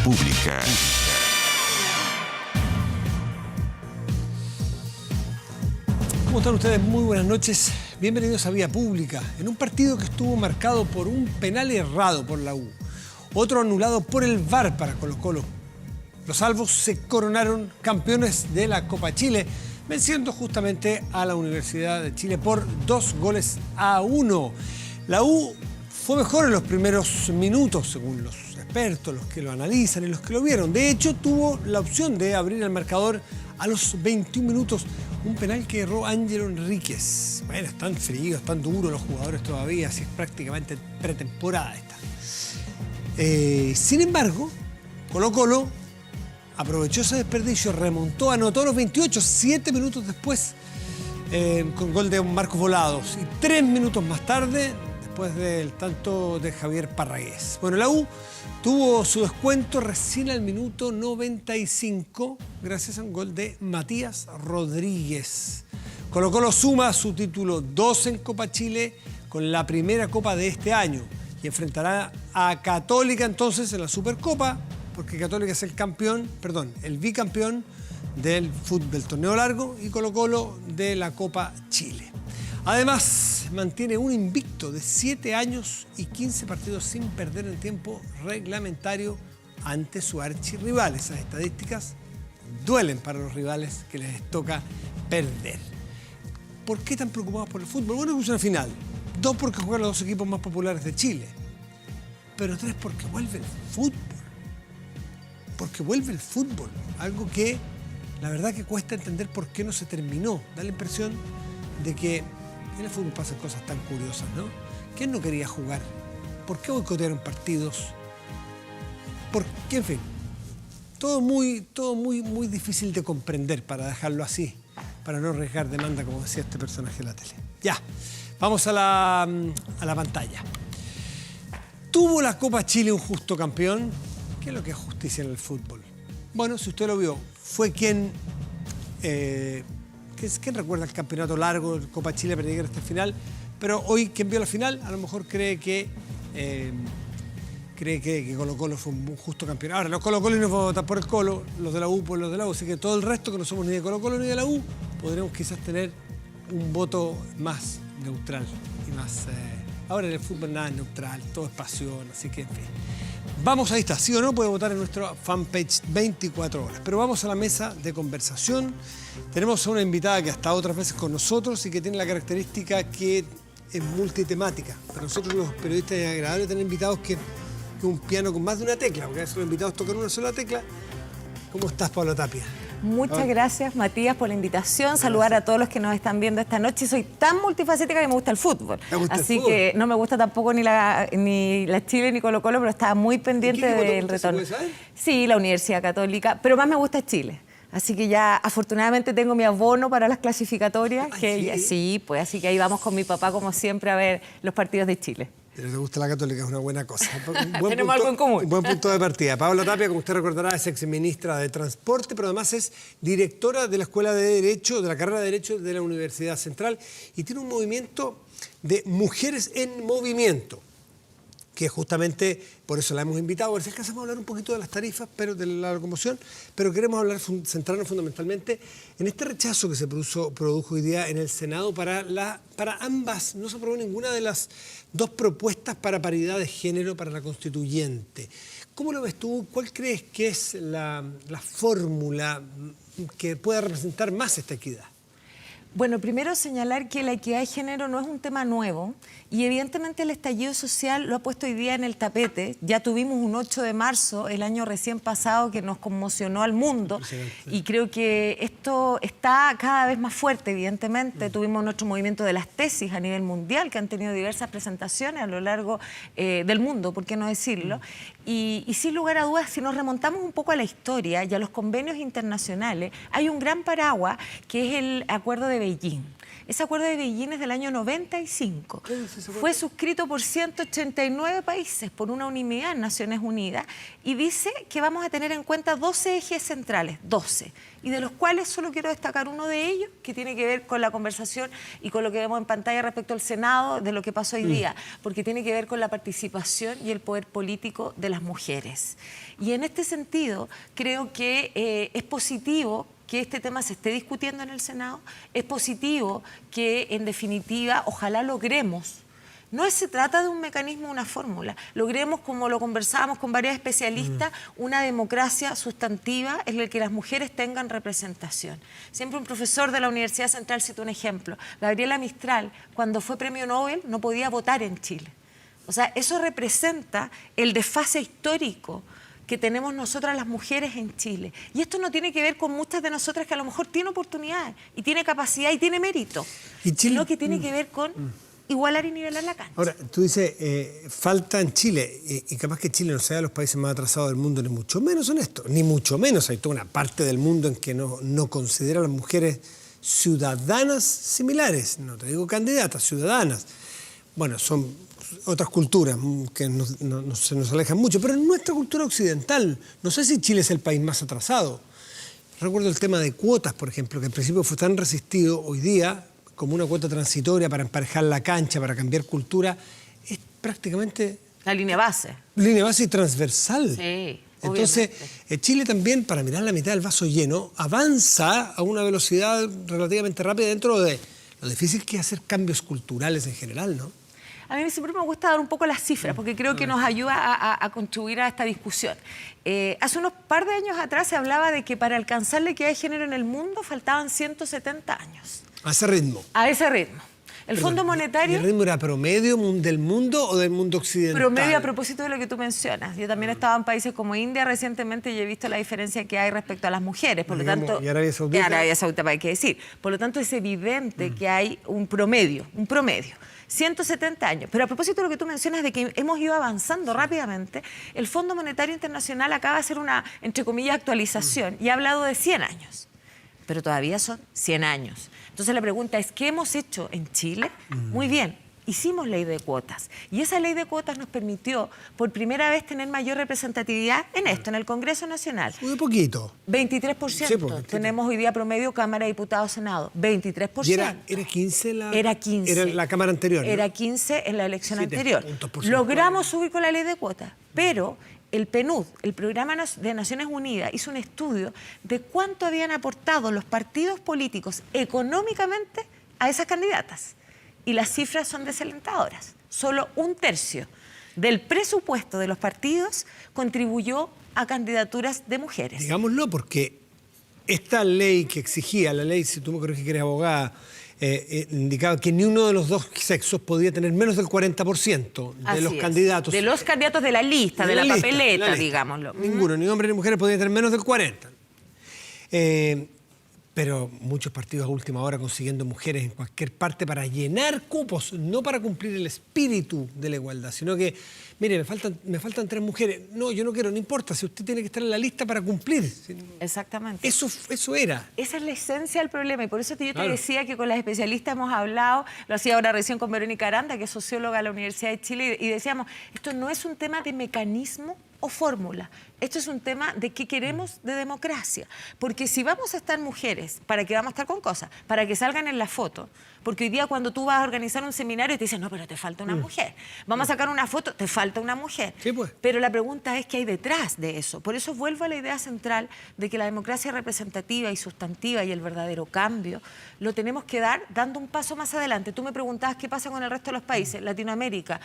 Pública. ¿Cómo están ustedes? Muy buenas noches. Bienvenidos a Vía Pública. En un partido que estuvo marcado por un penal errado por la U, otro anulado por el VAR para Colo-Colo. Los albos se coronaron campeones de la Copa Chile, venciendo justamente a la Universidad de Chile por 2-1. La U fue mejor en los primeros minutos, según los expertos, los que lo analizan y los que lo vieron. De hecho, tuvo la opción de abrir el marcador a los 21 minutos. Un penal que erró Ángelo Enríquez. Bueno, están fríos, están duros los jugadores todavía, así es prácticamente pretemporada esta. Sin embargo, Colo-Colo aprovechó ese desperdicio, remontó, anotó a los 28, 7 minutos después, con gol de Marcos Volados. Y 3 minutos más tarde, después del tanto de Javier Parragués. Bueno, la U tuvo su descuento recién al minuto 95, gracias a un gol de Matías Rodríguez. Colo-Colo suma su título 2 en Copa Chile con la primera Copa de este año y enfrentará a Católica entonces en la Supercopa, porque Católica es el bicampeón del torneo largo y Colo-Colo de la Copa Chile. Además, mantiene un invicto de 7 años y 15 partidos sin perder en tiempo reglamentario ante su archirrival. Esas estadísticas duelen para los rivales que les toca perder. ¿Por qué tan preocupados por el fútbol? Bueno, es una final. 2, porque juegan los 2 equipos más populares de Chile. Pero 3, porque vuelve el fútbol. Porque vuelve el fútbol. Algo que la verdad que cuesta entender por qué no se terminó. Da la impresión de que en el fútbol pasan cosas tan curiosas, ¿no? ¿Quién no quería jugar? ¿Por qué boicotearon partidos? ¿Por qué? En fin, todo muy difícil de comprender, para dejarlo así, para no arriesgar demanda, como decía este personaje de la tele. Ya, vamos a la pantalla. ¿Tuvo la Copa Chile un justo campeón? ¿Qué es lo que es justicia en el fútbol? Bueno, si usted lo vio, fue quien recuerda el campeonato largo, Copa Chile, para llegar hasta el final, pero hoy quien vio la final a lo mejor cree que Colo-Colo fue un justo campeón. Ahora, los Colo-Colinos van a votar por el Colo, los de la U por los de la U, así que todo el resto que no somos ni de Colo-Colo ni de la U, podremos quizás tener un voto más neutral y más... Ahora en el fútbol nada es neutral, todo es pasión, así que en fin. Vamos, ahí está, sí o no, puede votar en nuestra fanpage 24 horas. Pero vamos a la mesa de conversación. Tenemos a una invitada que ha estado otras veces con nosotros y que tiene la característica que es multitemática. Para nosotros los periodistas es agradable tener invitados que un piano con más de una tecla, porque a veces los invitados tocan una sola tecla. ¿Cómo estás, Paula Tapia? Muchas gracias, Matías, por la invitación. Saludar a todos los que nos están viendo esta noche. Soy tan multifacética que me gusta el fútbol. Así que no me gusta tampoco ni la Chile ni Colo-Colo, pero estaba muy pendiente del retorno. ¿Se puede saber? Sí, la Universidad Católica, pero más me gusta Chile. Así que ya afortunadamente tengo mi abono para las clasificatorias. Sí, pues así que ahí vamos con mi papá como siempre a ver los partidos de Chile. Pero te gusta la Católica, es una buena cosa. Tenemos algo en común. Un buen punto de partida. Paula Tapia, como usted recordará, es exministra de Transporte, pero además es directora de la Escuela de Derecho, de la carrera de Derecho de la Universidad Central, y tiene un movimiento de Mujeres en Movimiento, que justamente por eso la hemos invitado. A ver si alcanzamos a hablar un poquito de las tarifas, pero de la locomoción, pero queremos centrarnos fundamentalmente en este rechazo que se produjo hoy día en el Senado para ambas. No se aprobó ninguna de las 2 propuestas para paridad de género para la constituyente. ¿Cómo lo ves tú? ¿Cuál crees que es la fórmula que pueda representar más esta equidad? Bueno, primero señalar que la equidad de género no es un tema nuevo y evidentemente el estallido social lo ha puesto hoy día en el tapete. Ya tuvimos un 8 de marzo, el año recién pasado, que nos conmocionó al mundo y creo que esto está cada vez más fuerte, evidentemente. Tuvimos nuestro movimiento de las tesis a nivel mundial, que han tenido diversas presentaciones a lo largo del mundo, ¿por qué no decirlo? Y sin lugar a dudas, si nos remontamos un poco a la historia y a los convenios internacionales, hay un gran paraguas que es el Acuerdo de Beijing. Ese acuerdo de Beijing es del año 95. ¿Qué dice ese acuerdo? Fue suscrito por 189 países por una unanimidad en Naciones Unidas y dice que vamos a tener en cuenta 12 ejes centrales, 12, y de los cuales solo quiero destacar uno de ellos, que tiene que ver con la conversación y con lo que vemos en pantalla respecto al Senado, de lo que pasó hoy día, porque tiene que ver con la participación y el poder político de las mujeres. Y en este sentido, creo que es positivo que este tema se esté discutiendo en el Senado, es positivo que, en definitiva, ojalá logremos. No se trata de un mecanismo, una fórmula. Logremos, como lo conversábamos con varios especialistas, una democracia sustantiva en la que las mujeres tengan representación. Siempre un profesor de la Universidad Central citó un ejemplo. Gabriela Mistral, cuando fue premio Nobel, no podía votar en Chile. O sea, eso representa el desfase histórico que tenemos nosotras las mujeres en Chile. Y esto no tiene que ver con muchas de nosotras que a lo mejor tienen oportunidades y tiene capacidad y tiene mérito, sino que tiene que ver con igualar y nivelar la cancha. Ahora, tú dices, falta en Chile, y capaz que Chile no sea de los países más atrasados del mundo, ni mucho menos en esto, ni mucho menos. Hay toda una parte del mundo en que no considera a las mujeres ciudadanas similares, no te digo candidatas, ciudadanas. Bueno, son otras culturas que se nos alejan mucho, pero en nuestra cultura occidental, no sé si Chile es el país más atrasado. Recuerdo el tema de cuotas, por ejemplo, que al principio fue tan resistido, hoy día, como una cuota transitoria para emparejar la cancha, para cambiar cultura, es prácticamente... La línea base. Línea base y transversal. Sí, entonces, Chile también, para mirar la mitad del vaso lleno, avanza a una velocidad relativamente rápida dentro de lo difícil que es hacer cambios culturales en general, ¿no? A mí siempre me gusta dar un poco las cifras, porque creo que nos ayuda a contribuir a esta discusión. Hace unos par de años atrás se hablaba de que para alcanzar la equidad de género en el mundo faltaban 170 años. A ese ritmo. A ese ritmo. El Fondo Monetario... ¿El ritmo era promedio del mundo o del mundo occidental? Promedio a propósito de lo que tú mencionas. Yo también he estado en países como India recientemente y he visto la diferencia que hay respecto a las mujeres. Por lo tanto, ¿y Arabia Saudita? Y Arabia Saudita, hay que decir. Por lo tanto, es evidente que hay un promedio. 170 años. Pero a propósito de lo que tú mencionas de que hemos ido avanzando rápidamente, el Fondo Monetario Internacional acaba de hacer una, entre comillas, actualización y ha hablado de 100 años. Pero todavía son 100 años. Entonces la pregunta es, ¿qué hemos hecho en Chile? Muy bien, hicimos ley de cuotas. Y esa ley de cuotas nos permitió por primera vez tener mayor representatividad en esto, en el Congreso Nacional. Muy poquito. 23%. Sí, pues, tenemos hoy día promedio Cámara de Diputados, Senado. 23%. ¿Y era 15 la...? Era 15. Era la Cámara anterior, ¿no? Era 15 en la elección anterior. Puntos Logramos subir con la ley de cuotas, pero... El PNUD, el Programa de Naciones Unidas, hizo un estudio de cuánto habían aportado los partidos políticos económicamente a esas candidatas. Y las cifras son desalentadoras. Solo 1/3 del presupuesto de los partidos contribuyó a candidaturas de mujeres. Digámoslo, porque esta ley que exigía, la ley, si tú me corriges que eres abogada, indicaba que ni uno de los dos sexos podía tener menos del 40% de los candidatos. De los candidatos de la lista, de la papeleta, digámoslo. Ninguno, ni hombre ni mujer podía tener menos del 40%. Pero muchos partidos a última hora consiguiendo mujeres en cualquier parte para llenar cupos, no para cumplir el espíritu de la igualdad, sino que, mire, me faltan 3 mujeres. No, yo no quiero, no importa, si usted tiene que estar en la lista para cumplir. Exactamente. Eso era. Esa es la esencia del problema y por eso yo te decía que con las especialistas hemos hablado, lo hacía ahora recién con Verónica Aranda, que es socióloga de la Universidad de Chile, y decíamos, esto no es un tema de mecanismo o fórmula. Esto es un tema de qué queremos de democracia. Porque si vamos a estar mujeres, ¿para qué vamos a estar con cosas? Para que salgan en la foto. Porque hoy día cuando tú vas a organizar un seminario te dicen, no, pero te falta una mujer. Vamos a sacar una foto, te falta una mujer. Sí, pues. Pero la pregunta es qué hay detrás de eso. Por eso vuelvo a la idea central de que la democracia representativa y sustantiva y el verdadero cambio lo tenemos que dar dando un paso más adelante. Tú me preguntabas qué pasa con el resto de los países. Latinoamérica,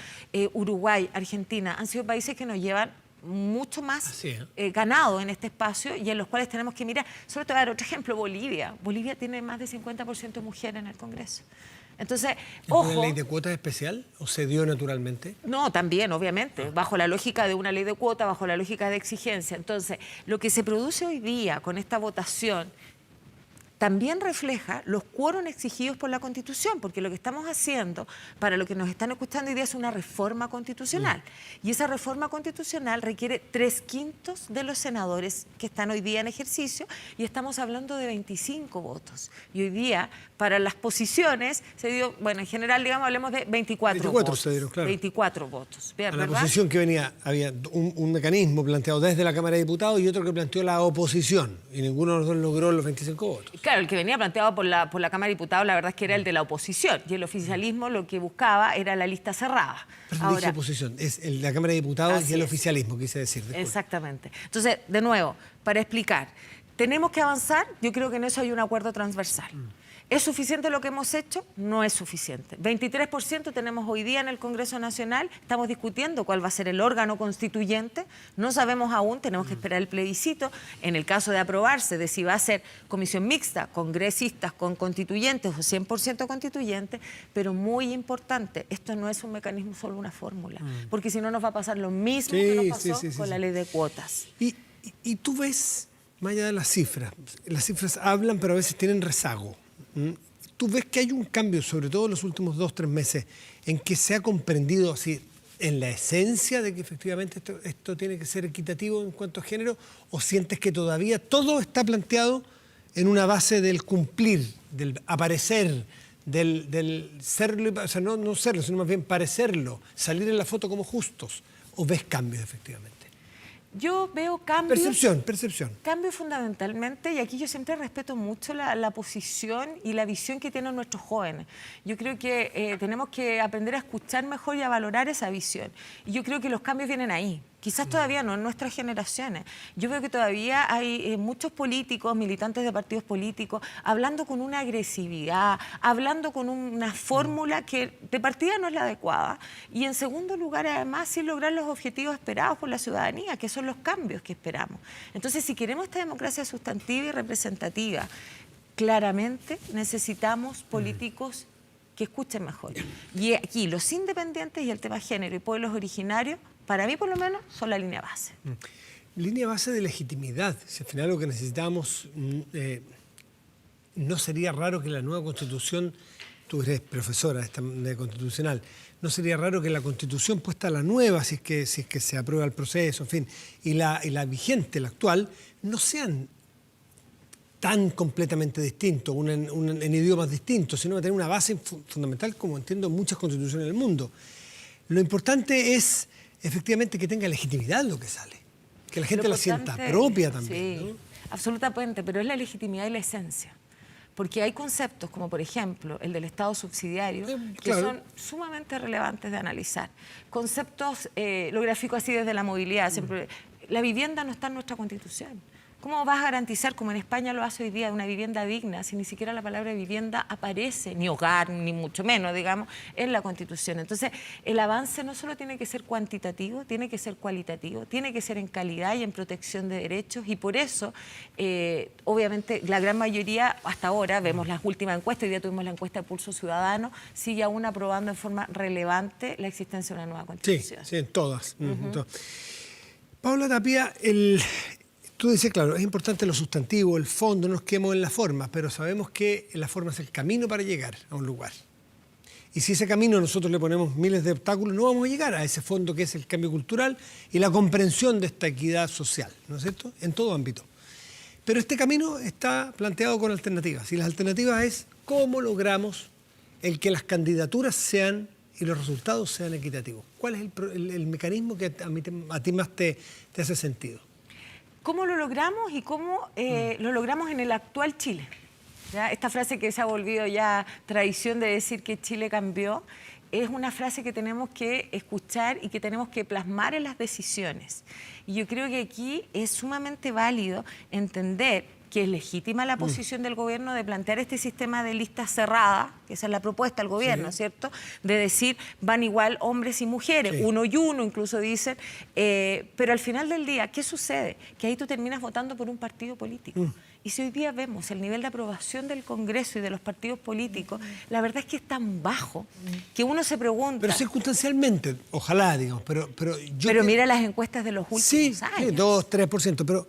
Uruguay, Argentina, han sido países que nos llevan mucho más ganado en este espacio y en los cuales tenemos que mirar. Solo te voy a dar otro ejemplo, Bolivia. Bolivia tiene más de 50% de mujeres en el Congreso. Entonces, ojo... ¿Una ley de cuotas especial o se dio naturalmente? No, también, obviamente, bajo la lógica de una ley de cuota, bajo la lógica de exigencia. Entonces, lo que se produce hoy día con esta votación también refleja los quórum exigidos por la Constitución, porque lo que estamos haciendo, para lo que nos están escuchando hoy día, es una reforma constitucional. Y esa reforma constitucional requiere 3/5 de los senadores que están hoy día en ejercicio, y estamos hablando de 25 votos. Y hoy día, para las posiciones, se dio, bueno, en general, digamos, hablemos de 24 votos. Se dieron, claro. 24 votos. Bien, A la ¿verdad? posición que venía, había un mecanismo planteado desde la Cámara de Diputados y otro que planteó la oposición, y ninguno de los dos logró los 25 votos. Claro, el que venía planteado por la Cámara de Diputados, la verdad es que era el de la oposición, y el oficialismo lo que buscaba era la lista cerrada. Pero dije oposición, es la Cámara de Diputados y el oficialismo, quise decir. Disculpe. Exactamente. Entonces, de nuevo, para explicar, tenemos que avanzar, yo creo que en eso hay un acuerdo transversal. ¿Es suficiente lo que hemos hecho? No es suficiente. 23% tenemos hoy día en el Congreso Nacional, estamos discutiendo cuál va a ser el órgano constituyente, no sabemos aún, tenemos que esperar el plebiscito, en el caso de aprobarse, de si va a ser comisión mixta, congresistas con constituyentes o 100% constituyentes, pero muy importante, esto no es un mecanismo, solo una fórmula, porque si no nos va a pasar lo mismo que nos pasó con la ley de cuotas. Y tú ves, más allá de las cifras hablan, pero a veces tienen rezago. ¿Tú ves que hay un cambio, sobre todo en los últimos 2-3 meses, en que se ha comprendido así en la esencia de que efectivamente esto tiene que ser equitativo en cuanto a género, o sientes que todavía todo está planteado en una base del cumplir, del aparecer, del serlo, o sea, no serlo, sino más bien parecerlo, salir en la foto como justos, o ves cambios efectivamente? Yo veo cambios. Percepción. Cambios fundamentalmente, y aquí yo siempre respeto mucho la posición y la visión que tienen nuestros jóvenes. Yo creo que tenemos que aprender a escuchar mejor y a valorar esa visión. Y yo creo que los cambios vienen ahí. Quizás todavía no en nuestras generaciones. Yo veo que todavía hay muchos políticos, militantes de partidos políticos, hablando con una agresividad, hablando con una fórmula que de partida no es la adecuada. Y en segundo lugar, además, sin lograr los objetivos esperados por la ciudadanía, que son los cambios que esperamos. Entonces, si queremos esta democracia sustantiva y representativa, claramente necesitamos políticos que escuchen mejor. Y aquí los independientes y el tema género y pueblos originarios, para mí por lo menos, son la línea base. Línea base de legitimidad. Si al final lo que necesitamos, no sería raro que la nueva Constitución, tú eres profesora de constitucional, no sería raro que la Constitución puesta a la nueva, si es que se aprueba el proceso, en fin, y la vigente, la actual, no sean tan completamente distintos, en idiomas distintos, sino que tener una base fundamental, como entiendo muchas constituciones del mundo. Lo importante es efectivamente que tenga legitimidad lo que sale, que la gente la sienta propia también. Sí, ¿no? Absolutamente, pero es la legitimidad y la esencia. Porque hay conceptos como, por ejemplo, el del Estado subsidiario, que son sumamente relevantes de analizar. Conceptos, lo grafico así desde la movilidad, siempre. La vivienda no está en nuestra Constitución. ¿Cómo vas a garantizar, como en España lo hace hoy día, una vivienda digna si ni siquiera la palabra vivienda aparece, ni hogar, ni mucho menos, digamos, en la Constitución? Entonces, el avance no solo tiene que ser cuantitativo, tiene que ser cualitativo, tiene que ser en calidad y en protección de derechos, y por eso, obviamente, la gran mayoría, hasta ahora, vemos las últimas encuestas, hoy día tuvimos la encuesta de Pulso Ciudadano, sigue aún aprobando en forma relevante la existencia de una nueva Constitución. Sí, en todas. Paula Tapia, tú dices, claro, es importante lo sustantivo, el fondo, no nos quedemos en la forma, pero sabemos que la forma es el camino para llegar a un lugar. Y si ese camino nosotros le ponemos miles de obstáculos, no vamos a llegar a ese fondo que es el cambio cultural y la comprensión de esta equidad social, ¿no es cierto?, en todo ámbito. Pero este camino está planteado con alternativas, y las alternativas es cómo logramos el que las candidaturas sean y los resultados sean equitativos. ¿Cuál es el mecanismo que a ti más te hace sentido? ¿Cómo lo logramos y cómo lo logramos en el actual Chile? ¿Ya? Esta frase que se ha volvido ya tradición de decir que Chile cambió, es una frase que tenemos que escuchar y que tenemos que plasmar en las decisiones. Y yo creo que aquí es sumamente válido entender que es legítima la posición del gobierno de plantear este sistema de listas cerradas, que esa es la propuesta del gobierno, ¿cierto? De decir, van igual hombres y mujeres, uno y uno, incluso dicen, pero al final del día, ¿qué sucede? Que ahí tú terminas votando por un partido político. Y si hoy día vemos el nivel de aprobación del Congreso y de los partidos políticos, la verdad es que es tan bajo que uno se pregunta... Pero circunstancialmente, ojalá, digamos, pero yo... Pero mira las encuestas de los últimos años. Sí, 2-3%, pero...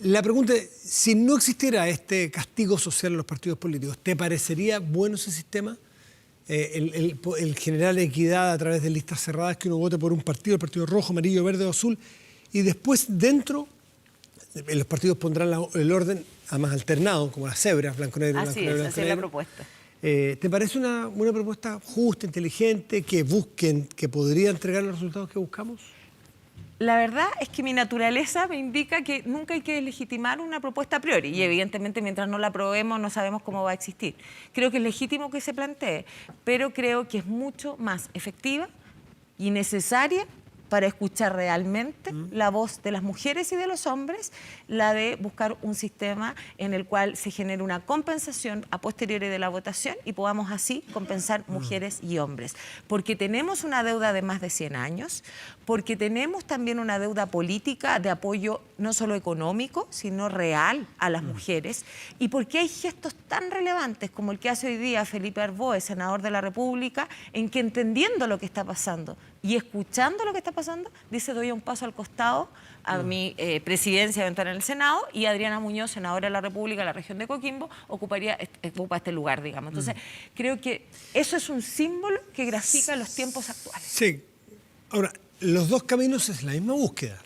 La pregunta es, si no existiera este castigo social en los partidos políticos, ¿te parecería bueno ese sistema? El generar equidad a través de listas cerradas, que uno vote por un partido, el partido rojo, amarillo, verde o azul, y después dentro los partidos pondrán el orden además alternado, como las cebras, blanco-negro, blanco-negro, Así es la propuesta. ¿Te parece una propuesta justa, inteligente, que podría entregar los resultados que buscamos? La verdad es que mi naturaleza me indica que nunca hay que deslegitimar una propuesta a priori y evidentemente mientras no la aprobemos no sabemos cómo va a existir. Creo que es legítimo que se plantee, pero creo que es mucho más efectiva y necesaria para escuchar realmente la voz de las mujeres y de los hombres, la de buscar un sistema en el cual se genere una compensación a posteriori de la votación y podamos así compensar mujeres y hombres. Porque tenemos una deuda de más de 100 años, porque tenemos también una deuda política de apoyo no solo económico, sino real a las mujeres, y porque hay gestos tan relevantes como el que hace hoy día Felipe Arboe, senador de la República, en que entendiendo lo que está pasando y escuchando lo que está pasando, dice doy un paso al costado a mi presidencia eventual en el Senado y Adriana Muñoz, senadora de la República de la región de Coquimbo, ocupa este lugar, digamos. Entonces, creo que eso es un símbolo que grafica los tiempos actuales. Sí. Ahora, los dos caminos es la misma búsqueda,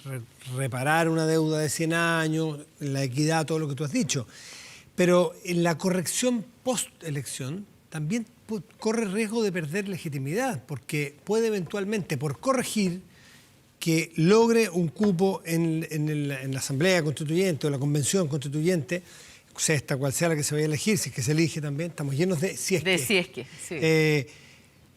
reparar una deuda de 100 años, la equidad, todo lo que tú has dicho. Pero en la corrección post-elección también corre riesgo de perder legitimidad, porque puede eventualmente, por corregir, que logre un cupo en la Asamblea Constituyente o la Convención Constituyente, sea esta cual sea la que se vaya a elegir, si es que se elige también, estamos llenos de si es que. Sí.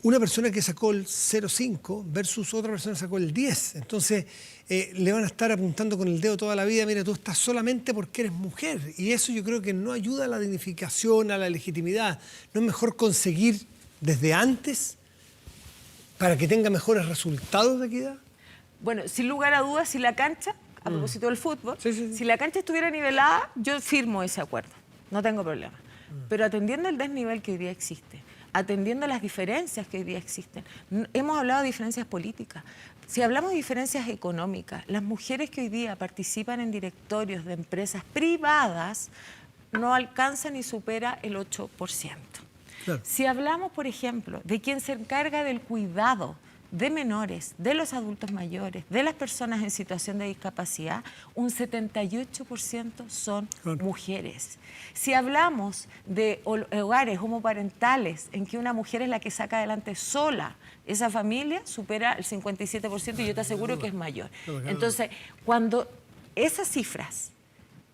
Una persona que sacó el 0,5 versus otra persona que sacó el 10. Entonces, le van a estar apuntando con el dedo toda la vida, mira, tú estás solamente porque eres mujer. Y eso yo creo que no ayuda a la dignificación, a la legitimidad. ¿No es mejor conseguir desde antes para que tenga mejores resultados de equidad? Bueno, sin lugar a dudas, si la cancha, a propósito del fútbol, si la cancha estuviera nivelada, yo firmo ese acuerdo, no tengo problema. Pero atendiendo el desnivel que hoy día existe, atendiendo las diferencias que hoy día existen, hemos hablado de diferencias políticas, si hablamos de diferencias económicas, las mujeres que hoy día participan en directorios de empresas privadas no alcanzan ni supera el 8%. Claro. Si hablamos, por ejemplo, de quien se encarga del cuidado de menores, de los adultos mayores, de las personas en situación de discapacidad, un 78% son mujeres. Si hablamos de hogares homoparentales en que una mujer es la que saca adelante sola esa familia, supera el 57% y yo te aseguro que es mayor. Entonces, cuando esas cifras,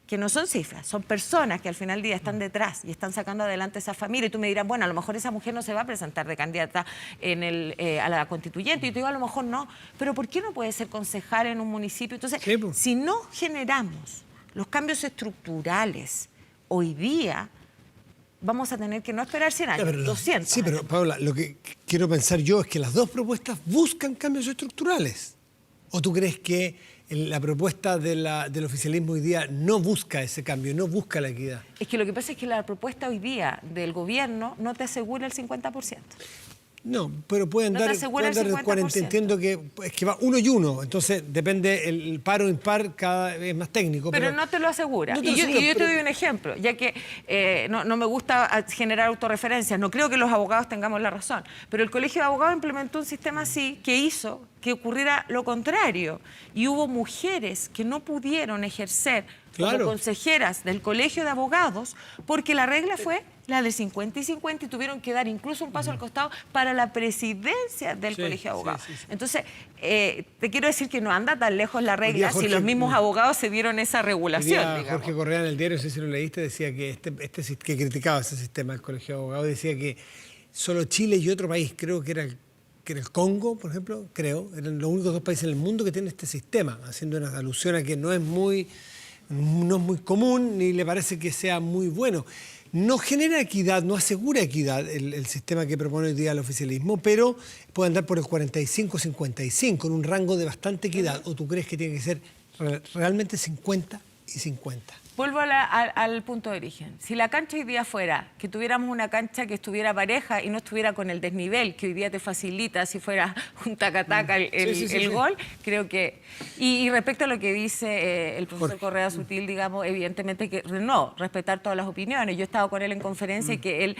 que no son cifras, son personas que al final del día están detrás y están sacando adelante esa familia. Y tú me dirás, bueno, a lo mejor esa mujer no se va a presentar de candidata a la constituyente. Y yo te digo, a lo mejor no. Pero ¿por qué no puede ser concejal en un municipio? Entonces, si no generamos los cambios estructurales hoy día, vamos a tener que no esperar 100 años, 200 Sí, pero Paola, lo que quiero pensar yo es que las dos propuestas buscan cambios estructurales. ¿O tú crees que la propuesta del oficialismo hoy día no busca ese cambio, no busca la equidad? Es que lo que pasa es que la propuesta hoy día del gobierno no te asegura el 50%. No, pero pueden dar el 40%. Entiendo que es que va uno y uno, entonces depende el par o impar, cada vez más técnico. Pero no te lo asegura. Y yo te doy un ejemplo, ya que no me gusta generar autorreferencias, no creo que los abogados tengamos la razón, pero el Colegio de Abogados implementó un sistema así que hizo que ocurriera lo contrario y hubo mujeres que no pudieron ejercer como consejeras del Colegio de Abogados porque la regla fue la de 50 y 50 y tuvieron que dar incluso un paso al costado para la presidencia del Colegio de Abogados. Entonces, te quiero decir que no anda tan lejos la regla si los mismos abogados se dieron esa regulación. Jorge Correa en el diario, no sé si lo leíste, decía que que criticaba ese sistema del Colegio de Abogados, decía que solo Chile y otro país, creo que era el Congo, por ejemplo, eran los únicos dos países en el mundo que tienen este sistema, haciendo una alusión a que no es muy común ni le parece que sea muy bueno. No genera equidad, no asegura equidad el sistema que propone hoy día el oficialismo, pero puede andar por el 45-55, en un rango de bastante equidad. ¿O tú crees que tiene que ser realmente 50 y 50. Vuelvo al punto de origen. Si la cancha hoy día fuera, que tuviéramos una cancha que estuviera pareja y no estuviera con el desnivel que hoy día te facilita si fuera un taca-taca el gol, creo que... Y respecto a lo que dice el profesor Correa Sutil, digamos, evidentemente que no, respetar todas las opiniones. Yo he estado con él en conferencia y que él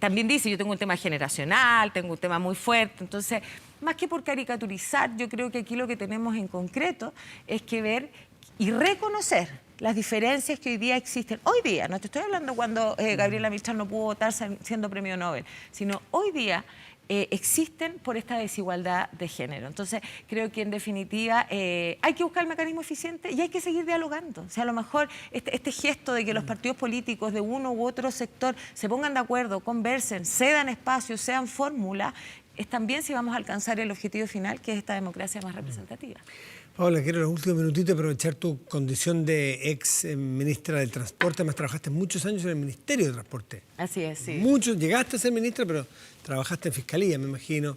también dice, yo tengo un tema generacional, tengo un tema muy fuerte, entonces, más que por caricaturizar, yo creo que aquí lo que tenemos en concreto es que ver y reconocer las diferencias que hoy día existen. Hoy día, no te estoy hablando cuando Gabriela Mistral no pudo votar siendo premio Nobel, sino hoy día existen por esta desigualdad de género. Entonces, creo que en definitiva hay que buscar el mecanismo eficiente y hay que seguir dialogando. O sea, a lo mejor este gesto de que los partidos políticos de uno u otro sector se pongan de acuerdo, conversen, cedan espacios, sean fórmula, es también si vamos a alcanzar el objetivo final, que es esta democracia más representativa. Paola, quiero en los últimos minutitos aprovechar tu condición de ex ministra del Transporte. Además, trabajaste muchos años en el Ministerio de Transporte. Así es, sí. Muchos, llegaste a ser ministra, pero trabajaste en Fiscalía, me imagino.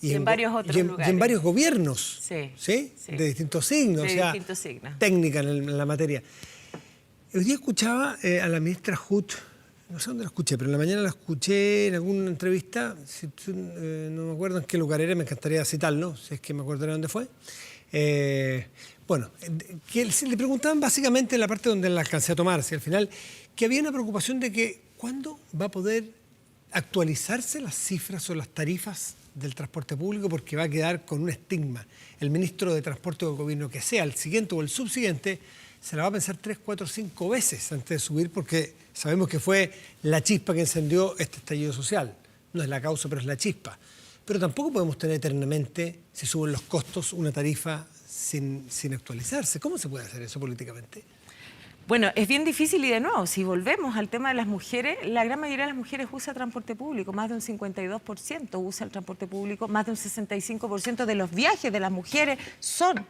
Y en varios otros lugares. Y en varios gobiernos. Sí. ¿Sí? De distintos signos. De distintos signos. Técnica en la materia. Hoy día escuchaba a la ministra Hut, no sé dónde la escuché, pero en la mañana la escuché en alguna entrevista, no me acuerdo en qué lugar era, me encantaría citarlo, si es que me acuerdo de dónde fue. Bueno, que le preguntaban básicamente en la parte donde la alcancé a tomar, si al final, que había una preocupación de que ¿cuándo va a poder actualizarse las cifras o las tarifas del transporte público? Porque va a quedar con un estigma. El ministro de Transporte o Gobierno que sea, el siguiente o el subsiguiente, se la va a pensar 3, 4, 5 veces antes de subir, porque sabemos que fue la chispa que encendió este estallido social. No es la causa, pero es la chispa. Pero tampoco podemos tener eternamente, si suben los costos, una tarifa sin actualizarse. ¿Cómo se puede hacer eso políticamente? Bueno, es bien difícil y de nuevo, si volvemos al tema de las mujeres, la gran mayoría de las mujeres usa transporte público, más de un 52% usa el transporte público, más de un 65% de los viajes de las mujeres son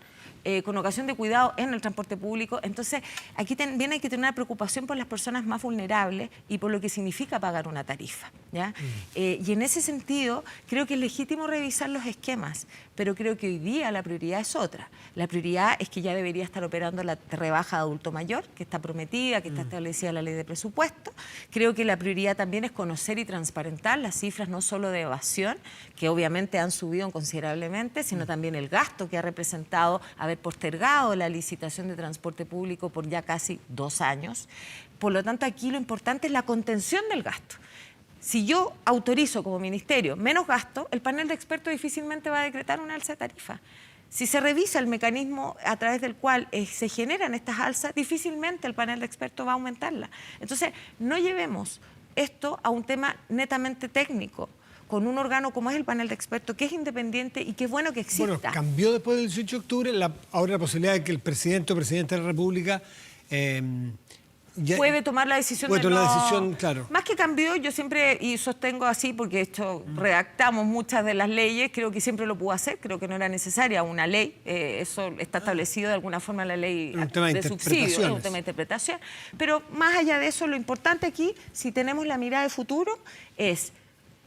con ocasión de cuidado en el transporte público. Entonces, aquí también hay que tener una preocupación por las personas más vulnerables y por lo que significa pagar una tarifa, ¿ya? Y en ese sentido, creo que es legítimo revisar los esquemas, pero creo que hoy día la prioridad es otra. La prioridad es que ya debería estar operando la rebaja de adulto mayor, que está prometida, que está establecida en la ley de presupuesto. Creo que la prioridad también es conocer y transparentar las cifras no solo de evasión, que obviamente han subido considerablemente, sino también el gasto que ha representado haber postergado la licitación de transporte público por ya casi 2 años. Por lo tanto, aquí lo importante es la contención del gasto. Si yo autorizo como ministerio menos gasto, el panel de expertos difícilmente va a decretar una alza de tarifa. Si se revisa el mecanismo a través del cual se generan estas alzas, difícilmente el panel de expertos va a aumentarla. Entonces, no llevemos esto a un tema netamente técnico, con un órgano como es el panel de expertos, que es independiente y que es bueno que exista. Bueno, cambió después del 18 de octubre, ahora la posibilidad de que el presidente o presidenta de la República puede tomar la decisión de no... la decisión, claro. Más que cambió, yo siempre, y sostengo así, porque esto redactamos muchas de las leyes, creo que siempre lo pudo hacer, creo que no era necesaria una ley, eso está establecido de alguna forma en la ley de subsidio, es un tema de interpretación. Pero más allá de eso, lo importante aquí, si tenemos la mirada de futuro, es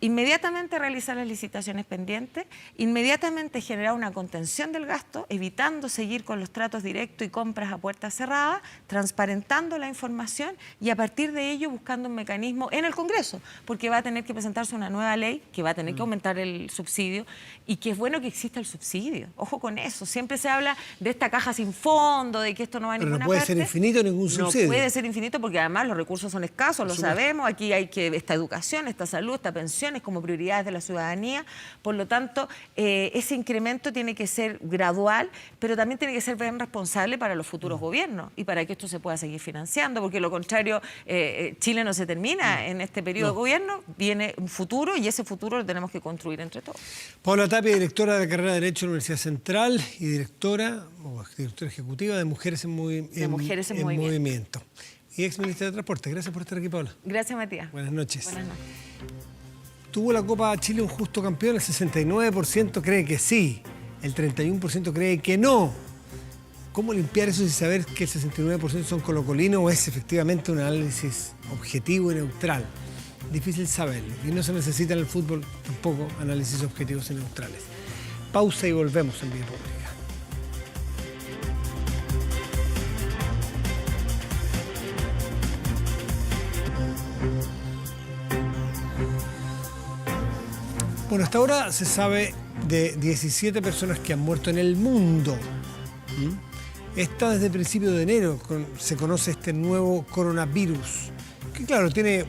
inmediatamente realizar las licitaciones pendientes, inmediatamente generar una contención del gasto, evitando seguir con los tratos directos y compras a puerta cerrada, transparentando la información y a partir de ello buscando un mecanismo en el Congreso, porque va a tener que presentarse una nueva ley que va a tener que aumentar el subsidio y que es bueno que exista el subsidio. Ojo con eso, siempre se habla de esta caja sin fondo, de que esto no va a ninguna parte. Pero no puede ser infinito ningún subsidio. No puede ser infinito porque además los recursos son escasos, lo sabemos, aquí hay que esta educación, esta salud, esta pensión, como prioridades de la ciudadanía. Por lo tanto, ese incremento tiene que ser gradual, pero también tiene que ser bien responsable para los futuros gobiernos y para que esto se pueda seguir financiando, porque lo contrario, Chile no se termina en este periodo de gobierno, viene un futuro y ese futuro lo tenemos que construir entre todos. Paola Tapia, directora de la carrera de Derecho de la Universidad Central y directora ejecutiva de Mujeres en Movimiento. Y ex ministra de Transporte. Gracias por estar aquí, Paola. Gracias, Matías. Buenas noches. Buenas noches. ¿Tuvo la Copa Chile un justo campeón? El 69% cree que sí, el 31% cree que no. ¿Cómo limpiar eso sin saber que el 69% son colocolinos o es efectivamente un análisis objetivo y neutral? Difícil saberlo. Y no se necesita en el fútbol tampoco análisis objetivos y neutrales. Pausa y volvemos en Vía Pública. Bueno, hasta ahora se sabe de 17 personas que han muerto en el mundo. Desde el principio de enero se conoce este nuevo coronavirus, que claro, tiene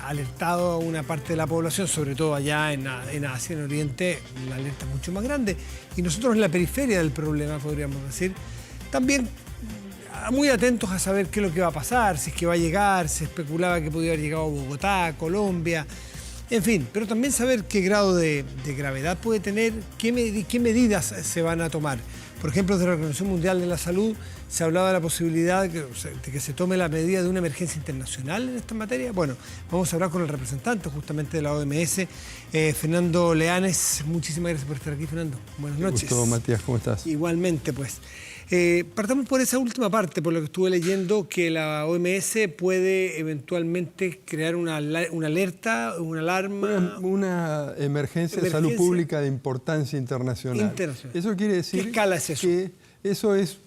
alertado a una parte de la población, sobre todo allá en Asia, en Oriente, la alerta es mucho más grande. Y nosotros en la periferia del problema, podríamos decir, también muy atentos a saber qué es lo que va a pasar, si es que va a llegar, se especulaba que podía haber llegado a Bogotá, Colombia, en fin, pero también saber qué grado de gravedad puede tener, qué medidas se van a tomar. Por ejemplo, desde la Organización Mundial de la Salud se hablaba de la posibilidad de que se tome la medida de una emergencia internacional en esta materia. Bueno, vamos a hablar con el representante justamente de la OMS, Fernando Leanes. Muchísimas gracias por estar aquí, Fernando. Buenas noches. Gusto, Matías, ¿cómo estás? Igualmente, pues. Partamos por esa última parte, por lo que estuve leyendo, que la OMS puede eventualmente crear una alerta, una alarma. Una emergencia de salud pública de importancia internacional. Eso quiere decir ¿qué escala es eso? Que eso es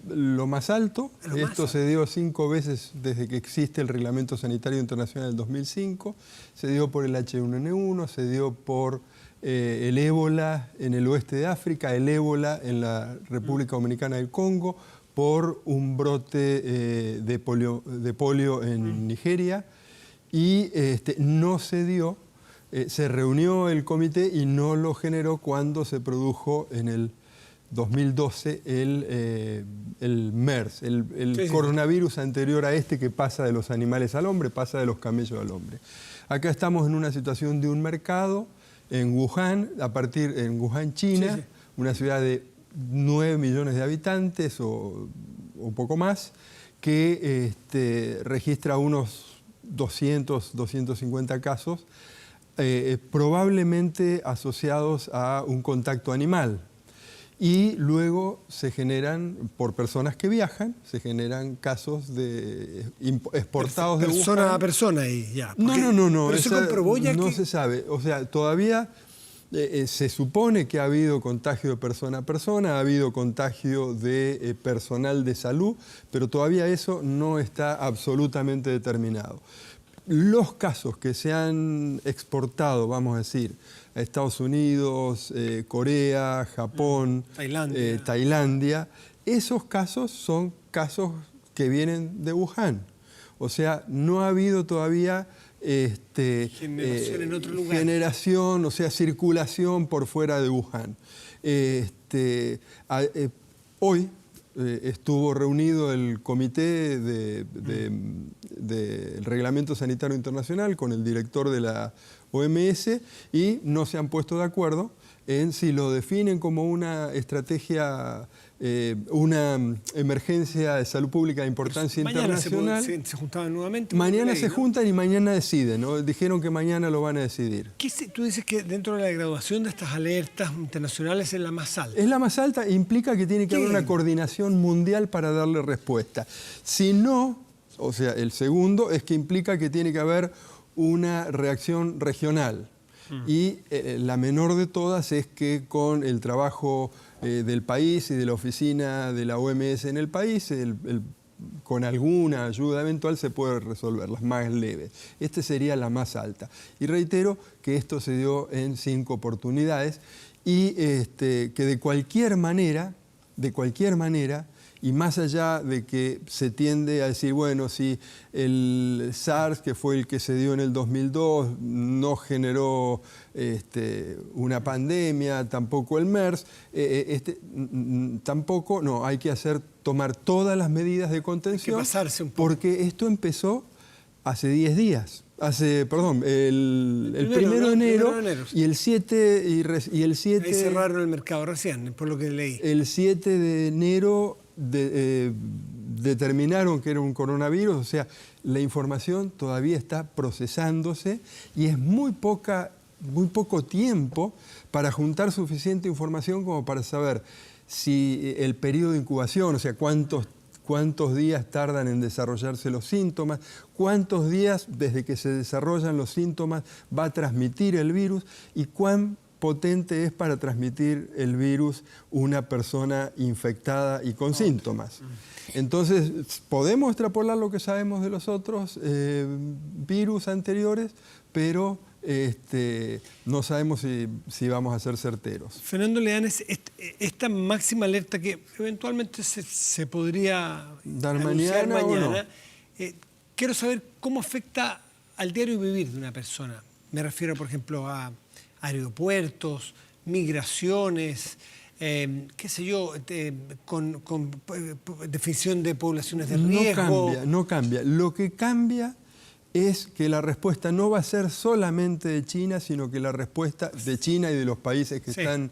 lo más alto. Esto se dio 5 veces desde que existe el Reglamento Sanitario Internacional del 2005. Se dio por el H1N1, se dio por el ébola en el oeste de África, el ébola en la República Dominicana del Congo, por un brote de polio en Nigeria, y no se dio, se reunió el comité y no lo generó cuando se produjo en el 2012 el MERS, el coronavirus anterior a este, que pasa de los animales al hombre, pasa de los camellos al hombre. Acá estamos en una situación de un mercado en Wuhan, en Wuhan, China, una ciudad de 9 millones de habitantes o poco más, que registra unos 200, 250 casos, probablemente asociados a un contacto animal. Y luego se generan, por personas que viajan, se generan casos exportados de Wuhan. Persona a persona y ya. No. Pero se comprobó ya no que... se sabe. O sea, todavía se supone que ha habido contagio de persona a persona, ha habido contagio de personal de salud, pero todavía eso no está absolutamente determinado. Los casos que se han exportado, vamos a decir, a Estados Unidos, Corea, Japón, Tailandia, esos casos son casos que vienen de Wuhan. O sea, no ha habido todavía generación en otro lugar. Generación, o sea, circulación por fuera de Wuhan. Hoy estuvo reunido el comité del Reglamento Sanitario Internacional con el director de la OMS y no se han puesto de acuerdo en si lo definen como una estrategia, una emergencia de salud pública de importancia internacional. Mañana se juntaban nuevamente. Mañana se juntan y mañana deciden, ¿no? Dijeron que mañana lo van a decidir. Tú dices que dentro de la graduación de estas alertas internacionales es la más alta. Es la más alta, implica que tiene que haber una coordinación mundial para darle respuesta. Si no, o sea, el segundo es que implica que tiene que haber una reacción regional. Y la menor de todas es que con el trabajo del país y de la oficina de la OMS en el país, con alguna ayuda eventual se puede resolver, las más leves. Esta sería la más alta. Y reitero que esto se dio en 5 oportunidades y que de cualquier manera, y más allá de que se tiende a decir, bueno, si el SARS, que fue el que se dio en el 2002, no generó una pandemia, tampoco el MERS, tampoco, no, hay que tomar todas las medidas de contención, hay que pasarse un poco. Porque esto empezó hace 10 días. El primero de enero y el 7... Ahí cerraron el mercado recién, por lo que leí. El 7 de enero determinaron que era un coronavirus, o sea, la información todavía está procesándose y es muy poco tiempo para juntar suficiente información como para saber si el periodo de incubación, o sea, cuántos días tardan en desarrollarse los síntomas, cuántos días desde que se desarrollan los síntomas va a transmitir el virus y cuán potente es para transmitir el virus una persona infectada y con síntomas. Entonces, podemos extrapolar lo que sabemos de los otros virus anteriores, pero no sabemos si vamos a ser certeros. Fernando Leanes, esta máxima alerta que eventualmente se podría dar anunciar mañana o no. Quiero saber cómo afecta al diario vivir de una persona. Me refiero, por ejemplo, a aeropuertos, migraciones, qué sé yo, con definición de poblaciones de riesgo. No cambia. Lo que cambia es que la respuesta no va a ser solamente de China, sino que la respuesta de China y de los países que están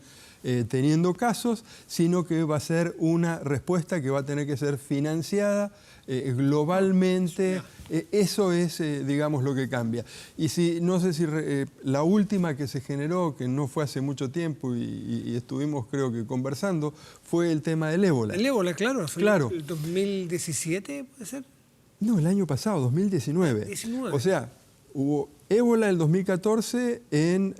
teniendo casos, sino que va a ser una respuesta que va a tener que ser financiada globalmente. Eso es, digamos, lo que cambia. Y no sé si la última que se generó, que no fue hace mucho tiempo y estuvimos, creo que, conversando, fue el tema del ébola. El ébola, claro. Claro. ¿El 2017 puede ser? No, el año pasado, 2019. 19. O sea, hubo ébola el 2014 en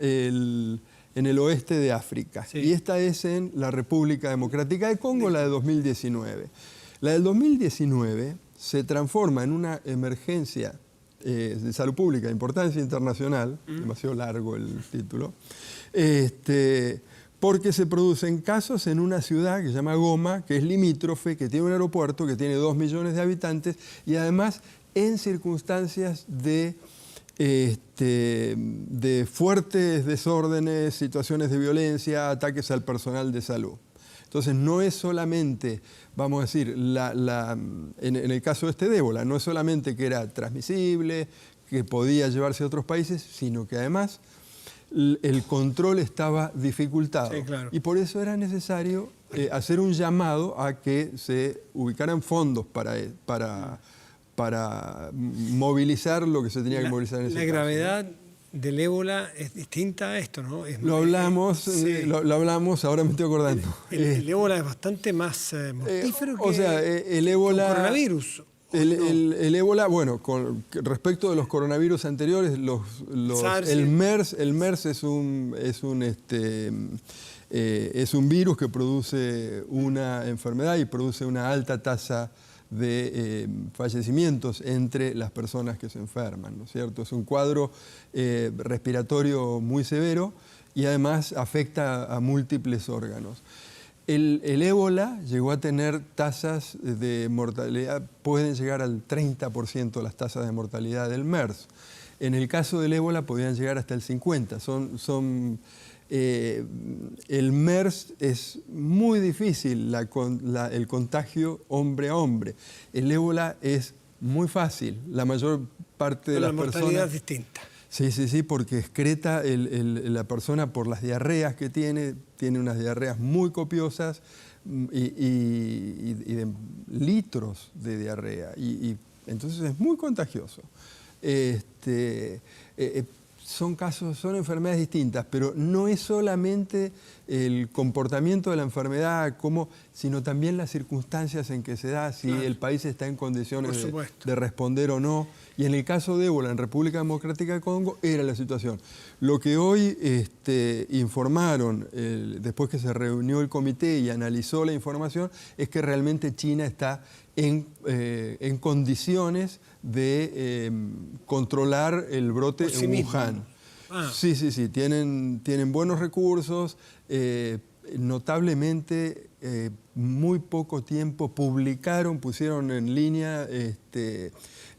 el oeste de África. Sí. Y esta es en la República Democrática de Congo, la de 2019. La del 2019 se transforma en una emergencia de salud pública de importancia internacional, demasiado largo el título, porque se producen casos en una ciudad que se llama Goma, que es limítrofe, que tiene un aeropuerto, que tiene 2 millones de habitantes y además en circunstancias de fuertes desórdenes, situaciones de violencia, ataques al personal de salud. Entonces no es solamente, vamos a decir, en el caso de ébola, no es solamente que era transmisible, que podía llevarse a otros países, sino que además el control estaba dificultado. Sí, claro. Y por eso era necesario hacer un llamado a que se ubicaran fondos para movilizar lo que se tenía que movilizar en ese caso. La gravedad del ébola es distinta a esto, ¿no? Lo hablamos, ahora me estoy acordando. El ébola es bastante más mortífero que el ébola, el coronavirus. El ébola, bueno, con respecto de los coronavirus anteriores, el MERS es un virus que produce una enfermedad y produce una alta tasa de fallecimientos entre las personas que se enferman, ¿no es cierto? Es un cuadro respiratorio muy severo y además afecta a múltiples órganos. El ébola llegó a tener tasas de mortalidad, pueden llegar al 30% las tasas de mortalidad del MERS. En el caso del ébola podían llegar hasta el 50%. El MERS es muy difícil el contagio hombre a hombre. El ébola es muy fácil. La mayor parte de las personas... La mortalidad es distinta. Sí, porque excreta la persona por las diarreas que tiene unas diarreas muy copiosas y de litros de diarrea. Y entonces es muy contagioso. Son enfermedades distintas, pero no es solamente el comportamiento de la enfermedad, sino también las circunstancias en que se da, si el país está en condiciones de responder o no. Y en el caso de ébola, en República Democrática de Congo, era la situación. Lo que hoy informaron, después que se reunió el comité y analizó la información, es que realmente China está en condiciones de controlar el brote en Wuhan. Sí, tienen buenos recursos, notablemente muy poco tiempo pusieron en línea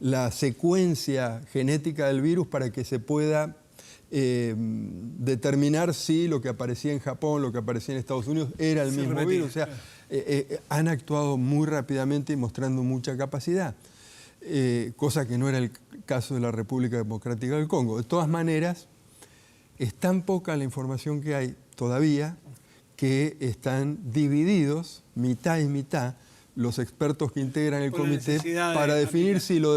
la secuencia genética del virus para que se pueda determinar si lo que aparecía en Japón, lo que aparecía en Estados Unidos era el mismo virus. O sea, han actuado muy rápidamente y mostrando mucha capacidad, cosa que no era el caso de la República Democrática del Congo. De todas maneras, es tan poca la información que hay todavía que están divididos, mitad y mitad, los expertos que integran el comité para decidir si lo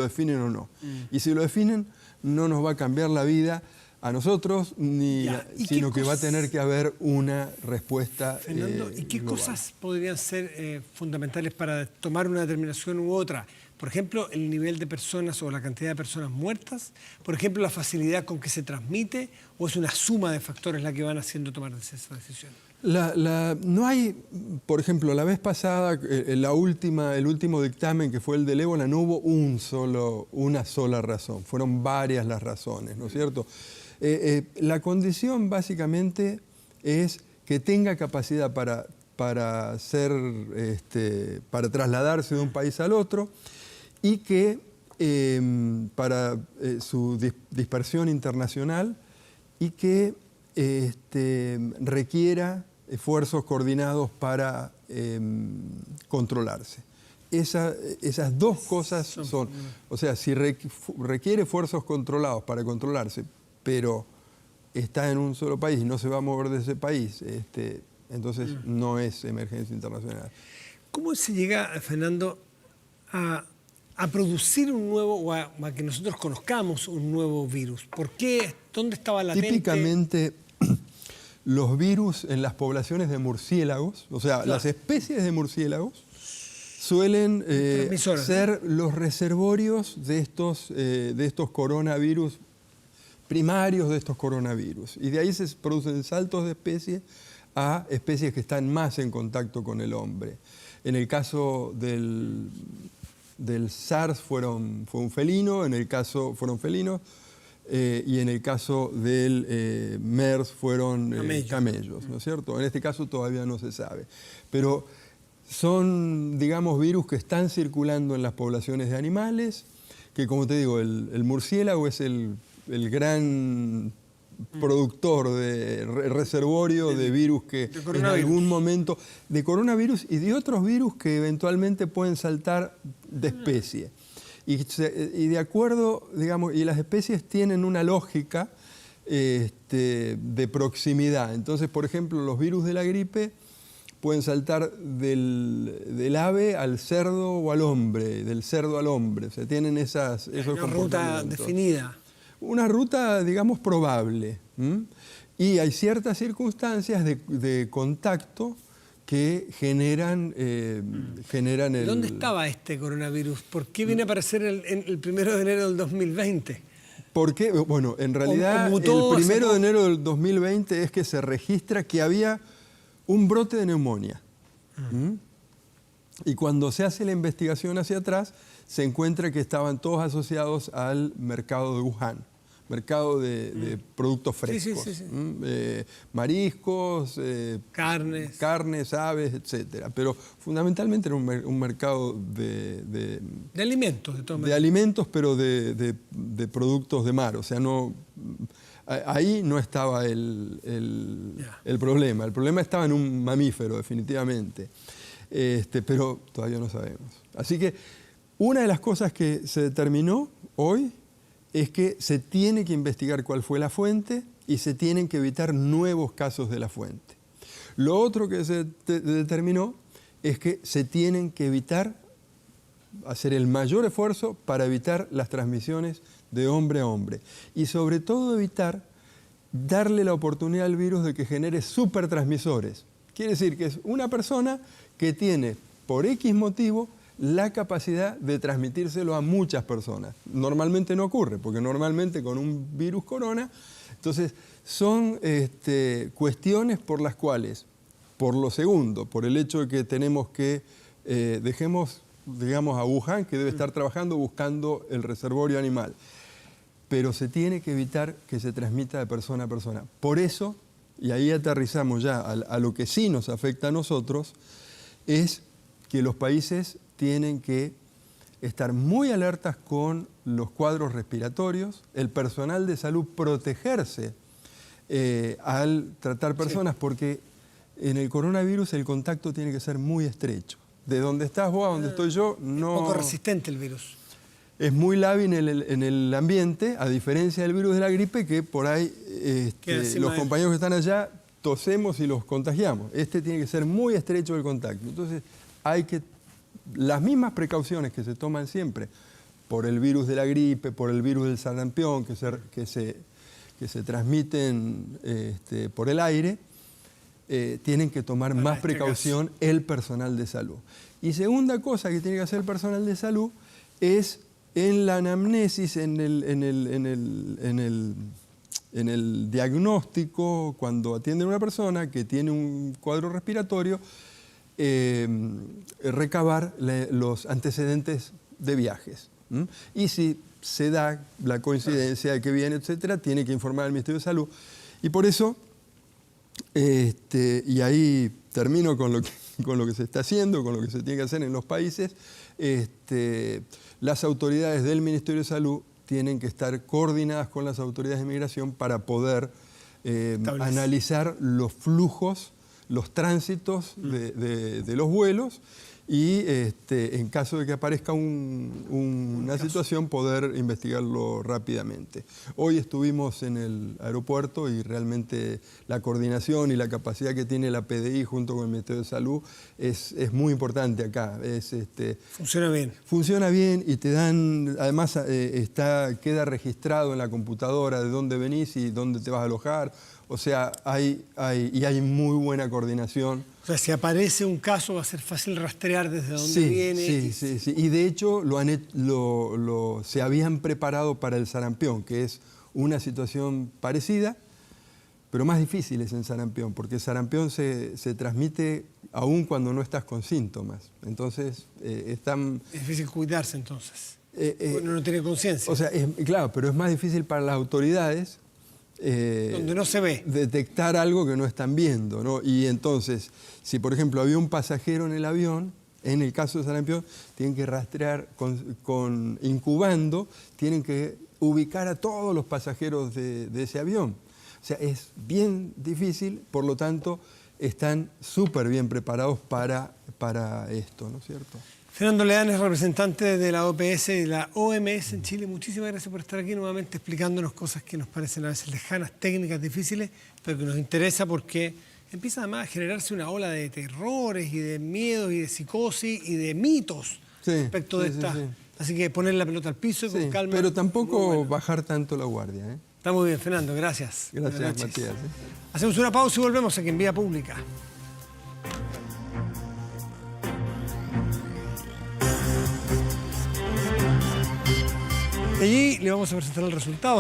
definen o no. Y si lo definen, no nos va a cambiar la vida a nosotros, sino que va a tener que haber una respuesta Fernando, ¿y qué global. Cosas podrían ser fundamentales para tomar una determinación u otra? Por ejemplo, el nivel de personas o la cantidad de personas muertas, por ejemplo, la facilidad con que se transmite, o es una suma de factores la que van haciendo tomar esa decisión. No hay, por ejemplo, la vez pasada, el último dictamen que fue el del ébola, no hubo una sola razón, fueron varias las razones, ¿no es cierto? La condición básicamente es que tenga capacidad para trasladarse de un país al otro y que para su dispersión internacional y que requiera esfuerzos coordinados para controlarse. Esas dos cosas son, o sea, si requiere esfuerzos controlados para controlarse, pero está en un solo país y no se va a mover de ese país, entonces no es emergencia internacional. ¿Cómo se llega, Fernando, a producir un nuevo, o a que nosotros conozcamos un nuevo virus? ¿Por qué? ¿Dónde estaba latente? Típicamente, los virus en las poblaciones de murciélagos, o sea, las especies de murciélagos, suelen ser los reservorios de estos coronavirus, primarios de estos coronavirus. Y de ahí se producen saltos de especies a especies que están más en contacto con el hombre. En el caso del SARS fue un felino, fueron felinos, y en el caso del MERS fueron camellos, ¿no es cierto? En este caso todavía no se sabe. Pero son, digamos, virus que están circulando en las poblaciones de animales, que como te digo, el murciélago es el gran productor de reservorio de virus que en algún momento, de coronavirus y de otros virus que eventualmente pueden saltar de especie. Y de acuerdo, digamos, y las especies tienen una lógica de proximidad. Entonces, por ejemplo, los virus de la gripe pueden saltar del ave al cerdo o al hombre, del cerdo al hombre. O sea, tienen esos comportamientos. Ruta definida. Una ruta, digamos, probable. Y hay ciertas circunstancias de contacto que generan el... ¿Dónde estaba este coronavirus? ¿Por qué viene a aparecer el 1 de enero del 2020? Porque, bueno, en realidad el 1 de enero del 2020 es que se registra que había un brote de neumonía. Y cuando se hace la investigación hacia atrás, se encuentra que estaban todos asociados al mercado de Wuhan, mercado de productos frescos. Sí. Mariscos, carnes, aves, etc. Pero fundamentalmente era un mercado de alimentos, de todo. De alimentos, pero de productos de mar. O sea, ahí no estaba el problema. El problema estaba en un mamífero, definitivamente. Pero todavía no sabemos. Así que una de las cosas que se determinó hoy es que se tiene que investigar cuál fue la fuente y se tienen que evitar nuevos casos de la fuente. Lo otro que se determinó es que se tienen que hacer el mayor esfuerzo para evitar las transmisiones de hombre a hombre. Y sobre todo evitar darle la oportunidad al virus de que genere supertransmisores. Quiere decir que es una persona que tiene, por X motivo, la capacidad de transmitírselo a muchas personas. Normalmente no ocurre, porque normalmente con un virus corona, entonces son cuestiones por las cuales, por lo segundo, por el hecho de que tenemos que dejemos, digamos, a Wuhan, que debe estar trabajando buscando el reservorio animal, pero se tiene que evitar que se transmita de persona a persona. Por eso, y ahí aterrizamos ya a lo que sí nos afecta a nosotros, es que los países tienen que estar muy alertas con los cuadros respiratorios, el personal de salud protegerse al tratar personas, porque en el coronavirus el contacto tiene que ser muy estrecho. De donde estás vos a donde estoy yo, no... Es poco resistente el virus. Es muy lábil en el ambiente, a diferencia del virus de la gripe, que por ahí los compañeros que están allá tosemos y los contagiamos. Este tiene que ser muy estrecho el contacto. Entonces hay que... Las mismas precauciones que se toman siempre por el virus de la gripe, por el virus del sarampión, que se transmiten por el aire, tienen que tomar más precaución el personal de salud. Y segunda cosa que tiene que hacer el personal de salud es en la anamnesis, en en el diagnóstico, cuando atienden a una persona que tiene un cuadro respiratorio, recabar los antecedentes de viajes. Y si se da la coincidencia de que viene, etcétera, tiene que informar al Ministerio de Salud. Y por eso, y ahí termino con lo que se está haciendo, con lo que se tiene que hacer en los países, las autoridades del Ministerio de Salud tienen que estar coordinadas con las autoridades de migración para poder analizar los flujos, los tránsitos de los vuelos y en caso de que aparezca una situación poder investigarlo rápidamente. Hoy estuvimos en el aeropuerto y realmente la coordinación y la capacidad que tiene la PDI junto con el Ministerio de Salud es muy importante acá. Funciona bien. Funciona bien y te dan, además queda registrado en la computadora de dónde venís y dónde te vas a alojar. O sea, hay muy buena coordinación. O sea, si aparece un caso va a ser fácil rastrear desde dónde viene. Sí. Y de hecho se habían preparado para el sarampión, que es una situación parecida, pero más difícil es en sarampión, porque el sarampión se transmite aún cuando no estás con síntomas. Entonces, es difícil cuidarse entonces. Uno no tiene conciencia. O sea, claro, pero es más difícil para las autoridades donde no se ve. Detectar algo que no están viendo, ¿no? Y entonces, si por ejemplo había un pasajero en el avión, en el caso de sarampión, tienen que rastrear incubando, tienen que ubicar a todos los pasajeros de ese avión. O sea, es bien difícil, por lo tanto, están súper bien preparados para esto, ¿no es cierto? Fernando Leán es representante de la OPS y de la OMS en Chile. Muchísimas gracias por estar aquí nuevamente explicándonos cosas que nos parecen a veces lejanas, técnicas, difíciles, pero que nos interesa porque empieza además a generarse una ola de terrores y de miedos y de psicosis y de mitos respecto de esta. Sí. Así que poner la pelota al piso y con calma. Pero tampoco bajar tanto la guardia. Está muy bien, Fernando. Gracias. Gracias, Matías. Hacemos una pausa y volvemos aquí en Vía Pública. Allí le vamos a presentar el resultado.